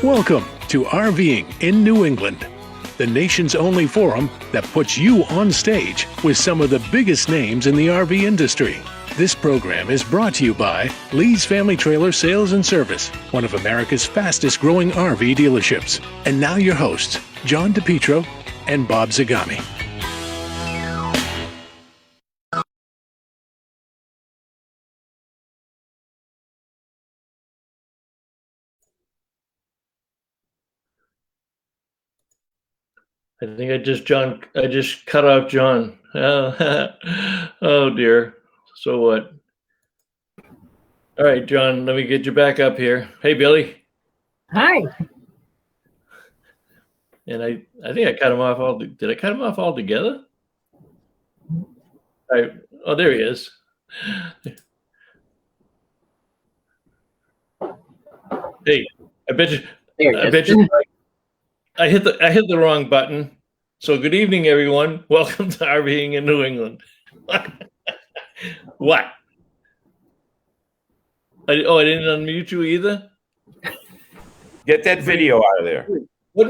Welcome to RVing in New England, the nation's only forum that puts you on stage with some of the biggest names in the RV industry. This program is brought to you by Lee's Family Trailer Sales and Service, one of America's fastest growing RV dealerships. And now your hosts, John DePietro and Bob Zagami. I think I just cut off John. Oh dear. So what? All right, John, let me get you back up here. Hey, Billy. Hi. And I think I cut him off all. Did I cut him off altogether? Oh, there he is. Hey, I bet you. I hit the wrong button. So good evening, everyone. Welcome to RVing in New England. What? I didn't unmute you either. Get that video out of there. What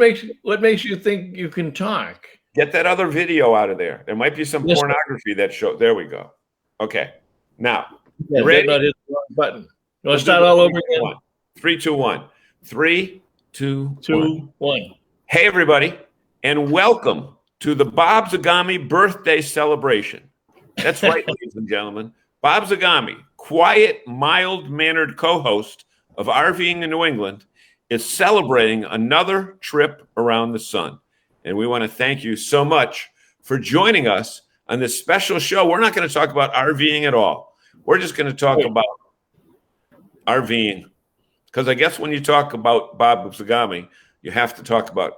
makes you think you can talk? Get that other video out of there. There might be some pornography that show. There we go. Okay. Now, you ready? Not hit the wrong button. No, start all over again. 3, 2, 1. 3, 2, 1. Hey, everybody, and welcome to the Bob Zagami birthday celebration. That's right, ladies and gentlemen. Bob Zagami, quiet, mild-mannered co-host of RVing in New England, is celebrating another trip around the sun. And we want to thank you so much for joining us on this special show. We're not going to talk about RVing at all. We're just going to talk about RVing. Because I guess when you talk about Bob Zagami, you have to talk about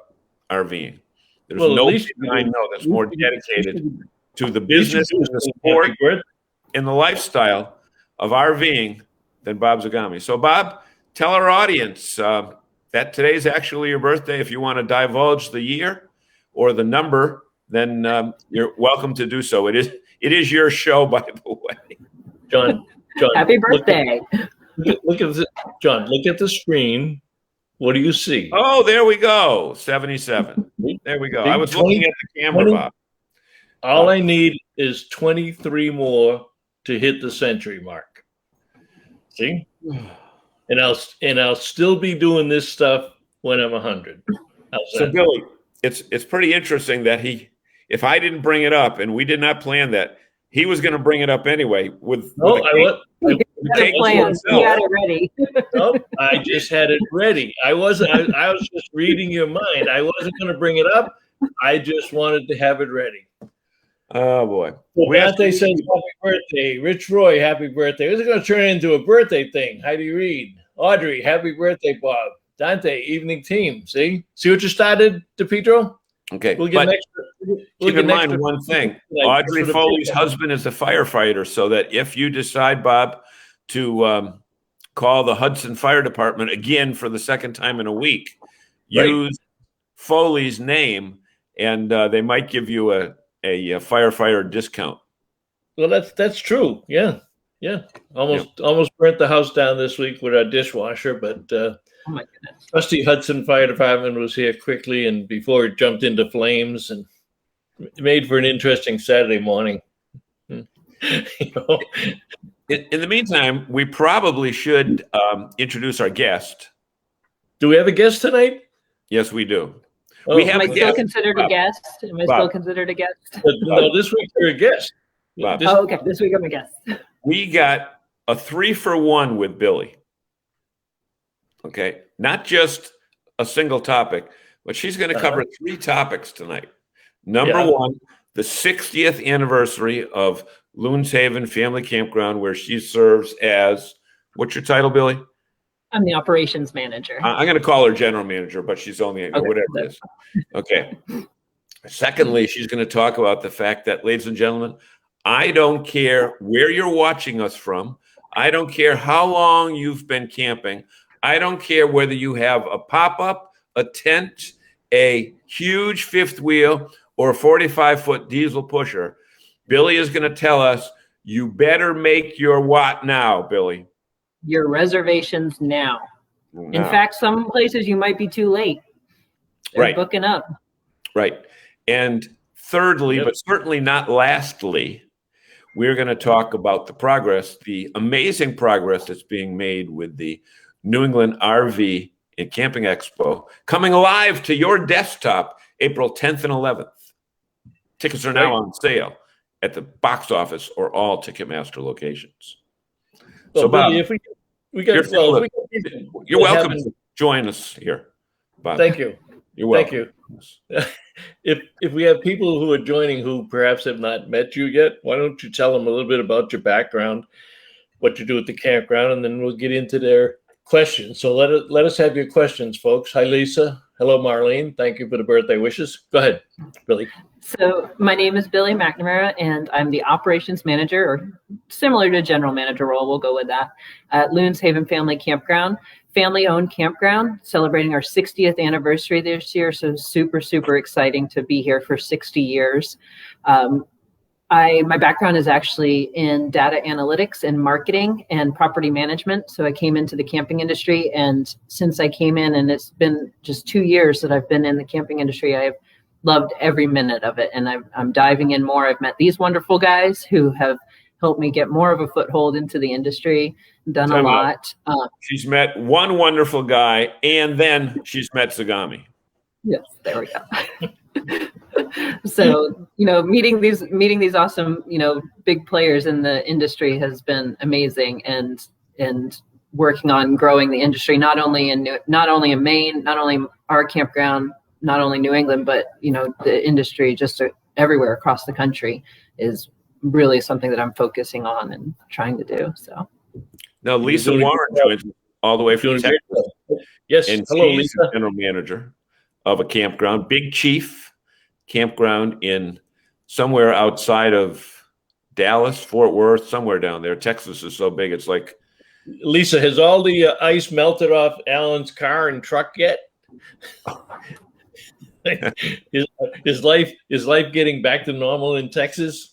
RVing. There's nobody I know that's more dedicated to the business and the sport and the lifestyle of RVing than Bob Zagami. So, Bob, tell our audience that today's actually your birthday. If you want to divulge the year or the number, then you're welcome to do so. It is your show, by the way. John, happy birthday. Look at this, John. Look at the screen. What do you see? Oh, there we go. 77. There we go. I was looking at the camera, Bob. All I need is 23 more to hit the century mark. See? And I'll still be doing this stuff when I'm 100. So, Billy, it's pretty interesting that if I didn't bring it up and we did not plan that, he was going to bring it up anyway. He had it ready. Nope, I just had it ready. I was just reading your mind. I wasn't going to bring it up. I just wanted to have it ready. Oh boy! Dante says happy birthday. Rich Roy, happy birthday. This is going to turn into a birthday thing. Heidi Reed, Audrey, happy birthday, Bob. Dante, evening team. See what you started, DePietro? Okay, we'll get keep in mind one thing. Audrey Foley's husband is a firefighter, so that if you decide, Bob, to call the Hudson Fire Department again for the second time in a week, use Foley's name, and they might give you a firefighter discount. Well, that's true. Yeah. Almost burnt the house down this week with our dishwasher, but oh my goodness. Trusty Hudson Fire Department was here quickly, and before it jumped into flames, and it made for an interesting Saturday morning. In the meantime, we probably should introduce our guest. Do we have a guest tonight? Yes, we do. Oh, am I still considered a guest? Am I still considered a guest? No, this week you're a guest. Okay. This week I'm a guest. We got a 3-for-1 with Billy. Okay. Not just a single topic, but she's going to cover 3 topics tonight. Number 1, the 60th anniversary of Loons Haven Family Campground, where she serves as, what's your title, Billy? I'm the operations manager. I'm going to call her general manager, but she's only whatever it is. Okay. Secondly, she's going to talk about the fact that, ladies and gentlemen, I don't care where you're watching us from. I don't care how long you've been camping. I don't care whether you have a pop-up, a tent, a huge fifth wheel, or a 45-foot diesel pusher. Billy is going to tell us, you better make your what now, Billy? Your reservations now. In fact, some places you might be too late. They're booking up. Right. And thirdly, but certainly not lastly, we're going to talk about the amazing progress that's being made with the New England RV and Camping Expo, coming alive to your desktop April 10th and 11th. Tickets are now on sale at the box office or all Ticketmaster locations. Well, so, Bob, Billy, you're welcome to join us here, Bob. Thank you. You're welcome. Thank you. If we have people who are joining who perhaps have not met you yet, why don't you tell them a little bit about your background, what you do at the campground, and then we'll get into their questions. So let us have your questions, folks. Hi, Lisa. Hello, Marlene. Thank you for the birthday wishes. Go ahead, Billy. So my name is Billie McNamara, and I'm the operations manager, or similar to general manager role, we'll go with that, at Loons Haven Family Campground, family-owned campground, celebrating our 60th anniversary this year. So super, super exciting to be here for 60 years. My background is actually in data analytics and marketing and property management. So I came into the camping industry, and since I came in, and it's been just 2 years that I've been in the camping industry, I've loved every minute of it. And I'm diving in more. I've met these wonderful guys who have helped me get more of a foothold into the industry, done a lot. She's met one wonderful guy, and then she's met Zagami. Yes, there we go. So, meeting these awesome, big players in the industry has been amazing, and working on growing the industry, not only in Maine, not only our campground, not only New England, but, the industry just everywhere across the country is really something that I'm focusing on and trying to do. So now Lisa Warren joins all the way from Texas. Yes. And hello, she's Lisa. the general manager of a campground, Big Chief Campground in somewhere outside of Dallas, Fort Worth, somewhere down there. Texas is so big, it's like. Lisa, has all the ice melted off Alan's car and truck yet? Is life getting back to normal in Texas?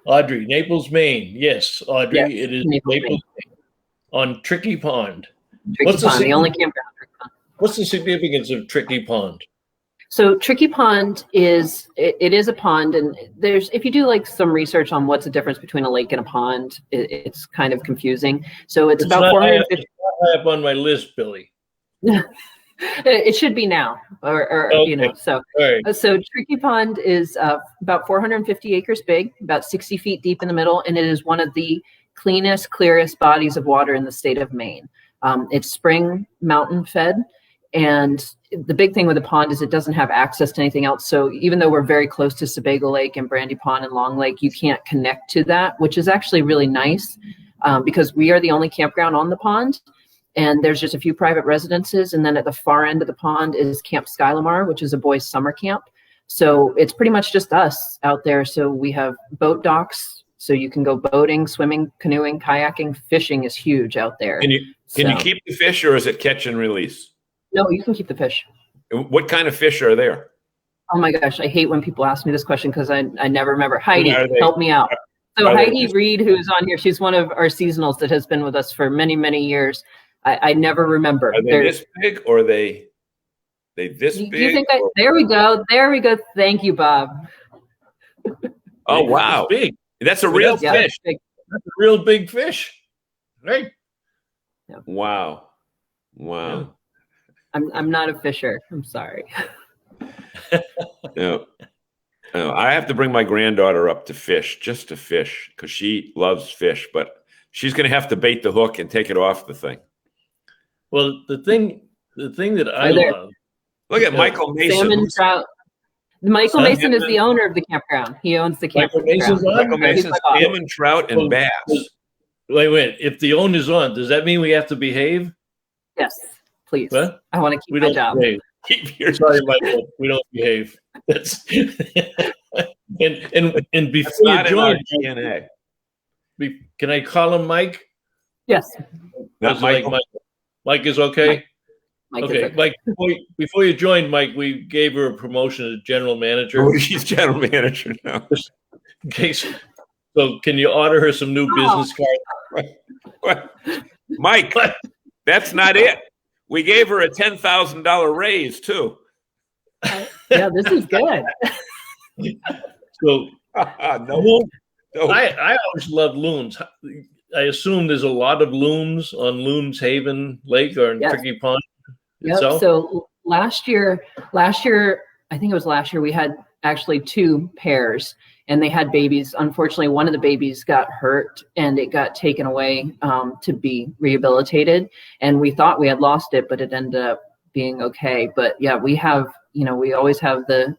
Audrey, Naples, Maine. Yes, Audrey, yes, it is Naples, Maine. On Tricky Pond. The only campground. What's the significance of Tricky Pond? So Tricky Pond is a pond, and if you do like some research on what's the difference between a lake and a pond, it's kind of confusing. So it's about 450. It's not up on my list, Billy. It should be now, or okay. So right. So Tricky Pond is about 450 acres big, about 60 feet deep in the middle, and it is one of the cleanest, clearest bodies of water in the state of Maine. It's spring mountain fed, and the big thing with the pond is it doesn't have access to anything else. So even though we're very close to Sebago Lake and Brandy Pond and Long Lake, you can't connect to that, which is actually really nice because we are the only campground on the pond. And there's just a few private residences. And then at the far end of the pond is Camp Skylamar, which is a boys' summer camp. So it's pretty much just us out there. So we have boat docks, so you can go boating, swimming, canoeing, kayaking. Fishing is huge out there. Can you keep the fish, or is it catch and release? No, you can keep the fish. What kind of fish are there? Oh my gosh, I hate when people ask me this question because I never remember. Heidi, help me out. So Heidi Reed, who's on here, she's one of our seasonals that has been with us for many, many years. I never remember. Are they this big, or are they this big? Do you think there we go. There we go. Thank you, Bob. Oh, wow. It's big. That's a real fish. That's a real big fish. Right. Yeah. Wow. Yeah. I'm not a fisher. I'm sorry. No. I have to bring my granddaughter up to fish, just to fish, because she loves fish, but she's going to have to bait the hook and take it off the thing. Well, the thing that I love. Look at Michael Mason. Salmon trout. Michael Mason is the owner of the campground. He owns the campground. Michael Mason's salmon, trout, and bass. Wait. If the owner's on, does that mean we have to behave? Yes, please. What? I want to keep my job. Keep your Sorry, Michael. We don't behave. That's and before you join, DNA. Can I call him Mike? Yes. Not Michael. Like Mike is okay. Mike okay, is okay. Mike. Before you joined, Mike, we gave her a promotion to general manager. Oh, she's general manager now. In case. So, can you order her some new business cards? Mike. That's not it. We gave her a $10,000 raise too. Yeah, this is good. So No. I always love loons. I assume there's a lot of loons on Loons Haven Lake or in Yes. Tricky Pond Yep. itself. So last year, I think it was last year, we had actually 2 pairs and they had babies. Unfortunately, one of the babies got hurt and it got taken away to be rehabilitated. And we thought we had lost it, but it ended up being okay. But yeah, we have, we always have the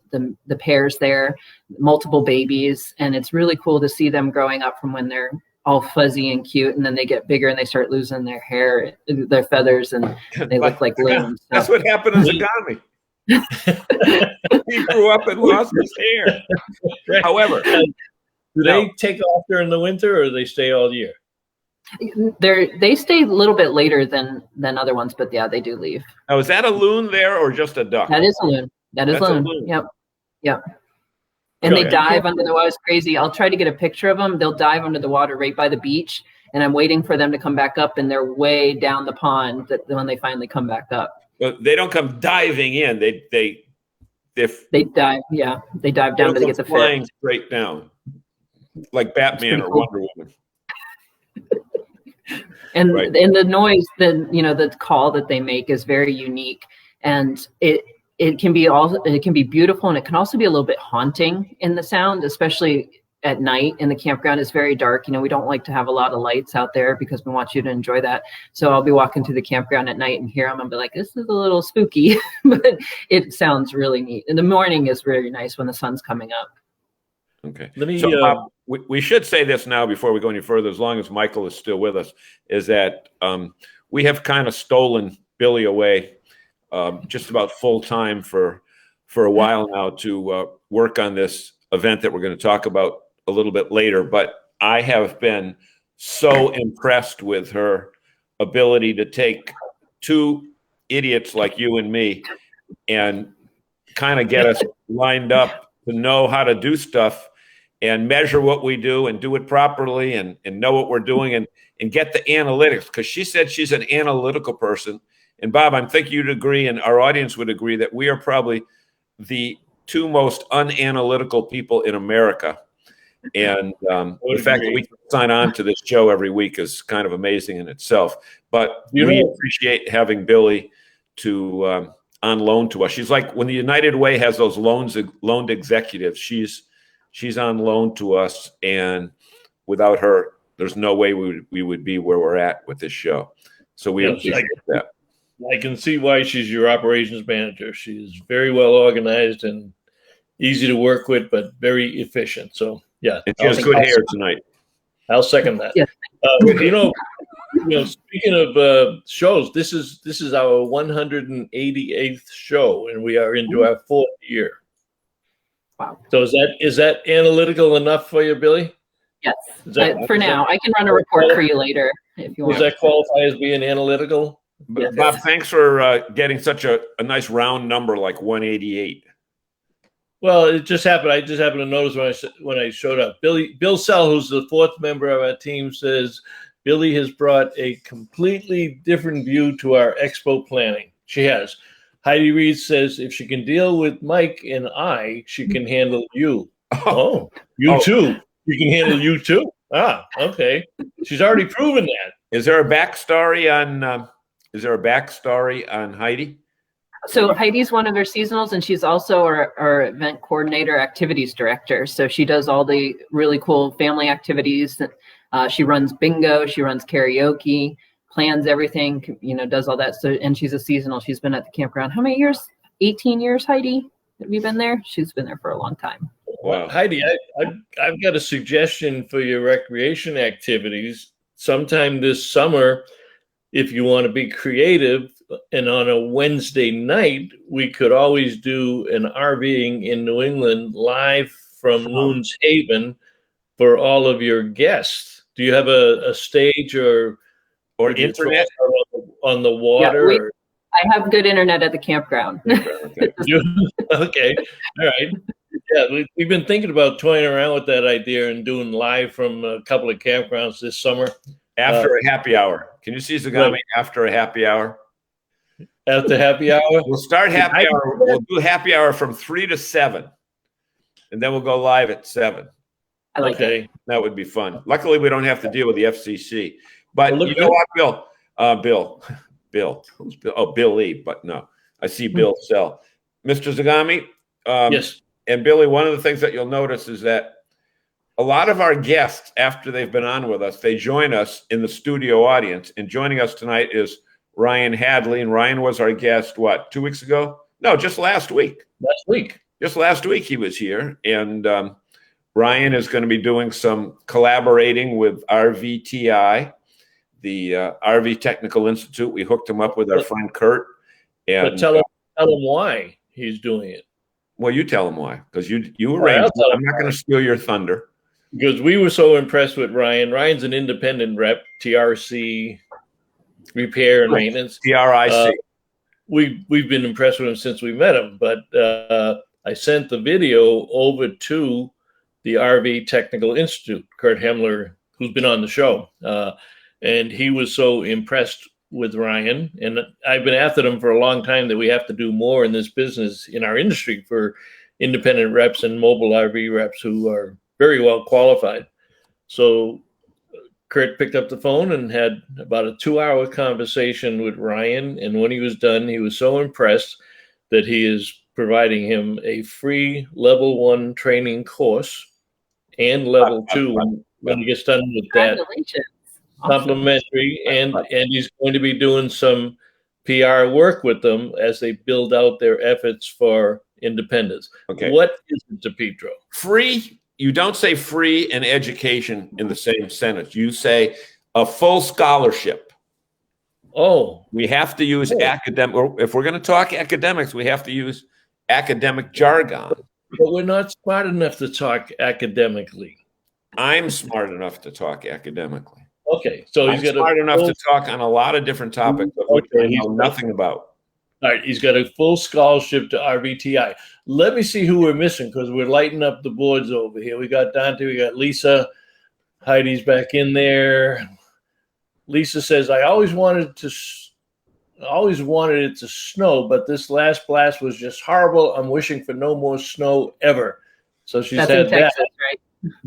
pairs there, multiple babies, and it's really cool to see them growing up from when they're all fuzzy and cute, and then they get bigger and they start losing their hair, their feathers, and they look like loons. That's what happened in Zagami. He grew up and lost his hair. However, do they take off during the winter, or do they stay all year? They stay a little bit later than other ones, but yeah, they do leave. now is that a loon there or just a duck? That is a loon. That's a loon. Yep. And they dive under the water. It's crazy. I'll try to get a picture of them. They'll dive under the water right by the beach, and I'm waiting for them to come back up, and they're way down the pond when they finally come back up. But they don't come diving in. They dive. Yeah, they dive down to get the flying fish. straight down, like Batman or cool. Wonder Woman. And Right. and the noise, the call that they make is very unique, and it can be beautiful, and it can also be a little bit haunting in the sound, especially at night. In the campground, it's very dark. We don't like to have a lot of lights out there because we want you to enjoy that. So I'll be walking to the campground at night and hear them and be like, this is a little spooky, but it sounds really neat. In the morning is very nice when the sun's coming up. Okay. Let me, so Bob, we should say this now before we go any further, as long as Michael is still with us, is that we have kind of stolen Billie away just about full time for a while now to work on this event that we're going to talk about a little bit later. But I have been so impressed with her ability to take 2 idiots like you and me and kind of get us lined up to know how to do stuff and measure what we do and do it properly and know what we're doing and get the analytics, because she said she's an analytical person. And Bob, I'm thinking you'd agree, and our audience would agree, that we are probably the 2 most unanalytical people in America. And the fact that we can sign on to this show every week is kind of amazing in itself. But we appreciate having Billie on loan to us. She's like when the United Way has those loaned executives. She's on loan to us, and without her, there's no way we would be where we're at with this show. So we appreciate that. I can see why she's your operations manager. She's very well organized and easy to work with, but very efficient. So yeah, and she has good hair tonight. I'll second that. Yeah. Speaking of shows, this is our 188th show, and we are into our 4th year. Wow. So is that analytical enough for you, Billie? Yes. For now, I can run a report for you later if you want. Does that qualify as being analytical? Yes. Bob, thanks for getting such a nice round number like 188. Well, it just happened. I just happened to notice when I showed up. Bill Sell, who's the 4th member of our team, says Billie has brought a completely different view to our expo planning. She has. Heidi Reed says if she can deal with Mike and I, she can handle you. Oh, you too. You can handle you too. Ah, okay. She's already proven that. Is there a backstory on Heidi? So Heidi's one of our seasonals, and she's also our event coordinator, activities director. So she does all the really cool family activities. She runs bingo, she runs karaoke, plans everything, does all that. So, and she's a seasonal. She's been at the campground. How many years? 18 years, Heidi? Have you been there? She's been there for a long time. Wow. Heidi, I've got a suggestion for your recreation activities. Sometime this summer, if you want to be creative, and on a Wednesday night, we could always do an RVing in New England live from Loons Haven for all of your guests. Do you have a stage or internet on the water? Yeah, I have good internet at the campground. Okay. All right. Yeah, we've been thinking about toying around with that idea and doing live from a couple of campgrounds this summer. After a happy hour. Can you see Zagami right. after a happy hour? After happy hour? We'll start happy hour. We'll do happy hour from 3 to 7. And then we'll go live at 7. I like it. That would be fun. Luckily, we don't have to deal with the FCC. But Well, look you know what, Bill? Bill. Who's Bill? Oh, Bill Lee. But no, I see Bill Sell. Mr. Zagami? Yes. And Billy, one of the things that you'll notice is that a lot of our guests, after they've been on with us, they join us in the studio audience. And joining us tonight is Ryan Hadley. And Ryan was our guest, 2 weeks ago? No, just last week. Just last week he was here. And Ryan is going to be doing some collaborating with RVTI, the RV Technical Institute. We hooked him up with our friend Kurt. And, but tell him why he's doing it. Well, you tell him why, because you arranged it. I'm not going to steal your thunder. Because we were so impressed with Ryan. Ryan's an independent rep, TRC, repair and maintenance. TRIC. We've been impressed with him since we met him. But I sent the video over to the RV Technical Institute, Kurt Hemmler, who's been on the show. And he was so impressed with Ryan. And I've been after them for a long time that we have to do more in this business in our industry for independent reps and mobile RV reps who are very well qualified. So Kurt picked up the phone and had about a 2-hour conversation with Ryan. And when he was done, he was so impressed that he is providing him a free level 1 training course and level 2 when he gets done with that. Complimentary, and he's going to be doing some PR work with them as they build out their efforts for independence. Okay. What is it, DePietro? Free. You don't say free and education in the same sentence. You say a full scholarship. Oh. We have to use academic. If we're going to talk academics, we have to use academic jargon. But we're not smart enough to talk academically. I'm smart enough to talk academically. Okay, so he's smart enough to talk on a lot of different topics of which I know nothing about. All right, he's got a full scholarship to RVTI. Let me see who we're missing because we're lighting up the boards over here. We got Dante, we got Lisa, Heidi's back in there. Lisa says, I always wanted it to snow, but this last blast was just horrible. I'm wishing for no more snow ever. So she's had that. Texas, right?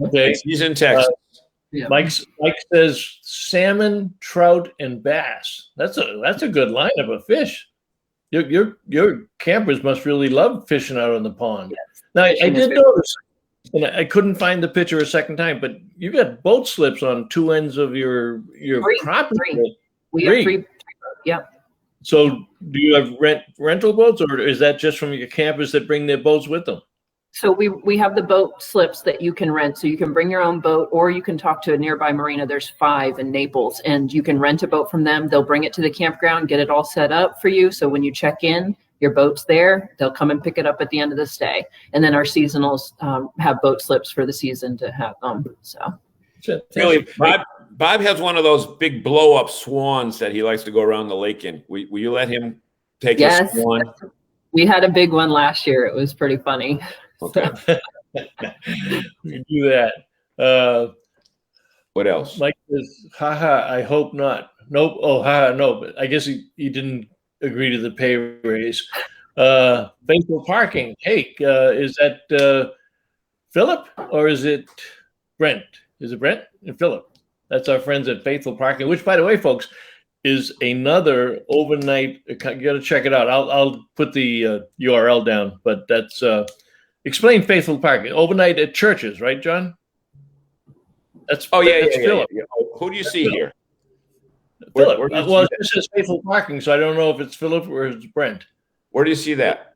Okay, she's in Texas. Yeah. Mike says salmon, trout, and bass. That's a good lineup of fish. Your campers must really love fishing out on the pond. Yes. Now I did notice, and I couldn't find the picture a second time, but you got boat slips on 2 ends of your property. We have 3. Yep. So do you have rental boats, or is that just from your campers that bring their boats with them? So we have the boat slips that you can rent. So you can bring your own boat, or you can talk to a nearby marina. There's 5 in Naples, and you can rent a boat from them. They'll bring it to the campground, get it all set up for you. So when you check in, your boat's there. They'll come and pick it up at the end of the stay. And then our seasonals have boat slips for the season to have them. So really, Bob has one of those big blow up swans that he likes to go around the lake in. Will you let him take a swan? We had a big one last year. It was pretty funny. Okay. We do that. What else? Mike says, haha, I hope not. Nope. Oh, haha, no. But I guess he didn't agree to the pay raise. Faithful Parking. Hey, is that Philip or is it Brent? Is it Brent and Philip? That's our friends at Faithful Parking, which, by the way, folks, is another overnight. You got to check it out. I'll put the URL down, but that's explain Faithful Parking. Overnight at churches, right, John? That's Philip. Yeah. Who do you see here? Philip. Well, it says Faithful Parking, so I don't know if it's Philip or it's Brent. Where do you see that?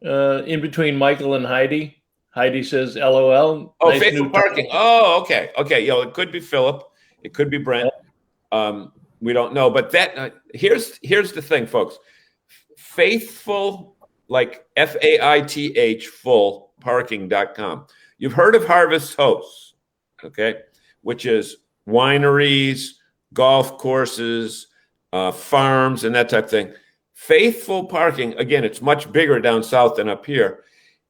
In between Michael and Heidi. Heidi says, LOL. Oh, nice Faithful Parking. Oh, okay. Okay. It could be Philip. It could be Brent. We don't know. But that here's the thing, folks. Faithful, like FAITH, full parking.com. You've heard of Harvest Hosts, okay, which is wineries, golf courses, farms, and that type of thing. Faithful Parking, again, it's much bigger down south than up here,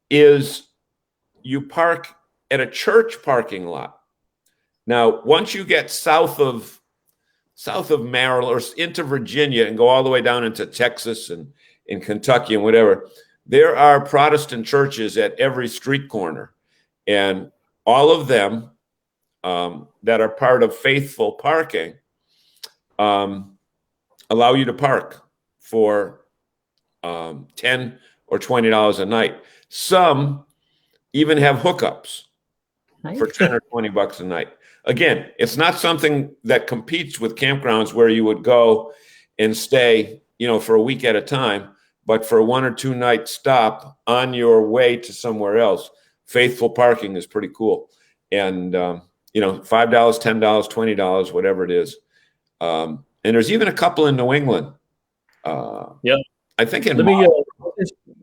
is you park at a church parking lot. Now, once you get south of south of Maryland or into Virginia and go all the way down into Texas and in Kentucky and whatever, there are Protestant churches at every street corner, and all of them that are part of faithful parking allow you to park for $10 or $20 a night. Some even have hookups for 10 or 20 bucks a night. Again, it's not something that competes with campgrounds where you would go and stay, for a week at a time, but for a 1 or 2 night stop on your way to somewhere else, faithful parking is pretty cool. And, $5, $10, $20, whatever it is. And there's even a couple in New England. Yeah. I think let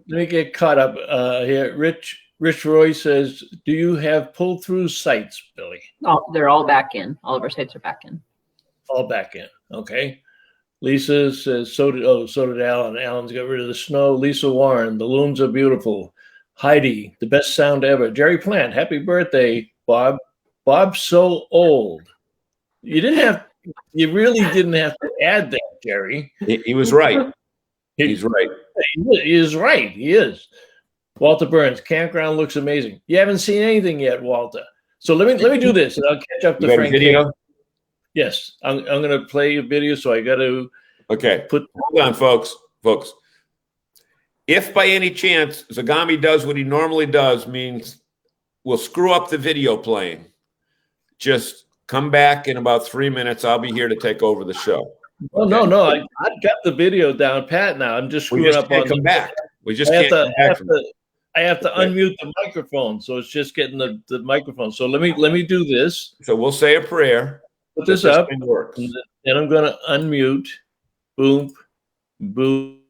me get caught up here. Rich Roy says, do you have pull-through sites, Billy? Oh, they're all back in. All of our sites are back in. All back in. Okay. Lisa says, so did Alan. Alan's got rid of the snow. Lisa Warren, the loons are beautiful. Heidi, the best sound ever. Jerry Plant, happy birthday, Bob. Bob's so old. You really didn't have to add that, Jerry. He was right. He's right. He is right. He is. Walter Burns, campground looks amazing. You haven't seen anything yet, Walter. So let me do this, and I'll catch up to Frank. Video? Yes, I'm going to play a video. So I got to. Okay. Hold on, folks. If by any chance Zagami does what he normally does, means we'll screw up the video playing, just come back in about 3 minutes. I'll be here to take over the show. Oh, okay. No. I've got the video down pat now. I'm just screwing up on come back. We just I have to unmute the microphone, so it's just getting the microphone. So let me do this. So we'll say a prayer. Put this up, and then I'm going to unmute. Boom, boom.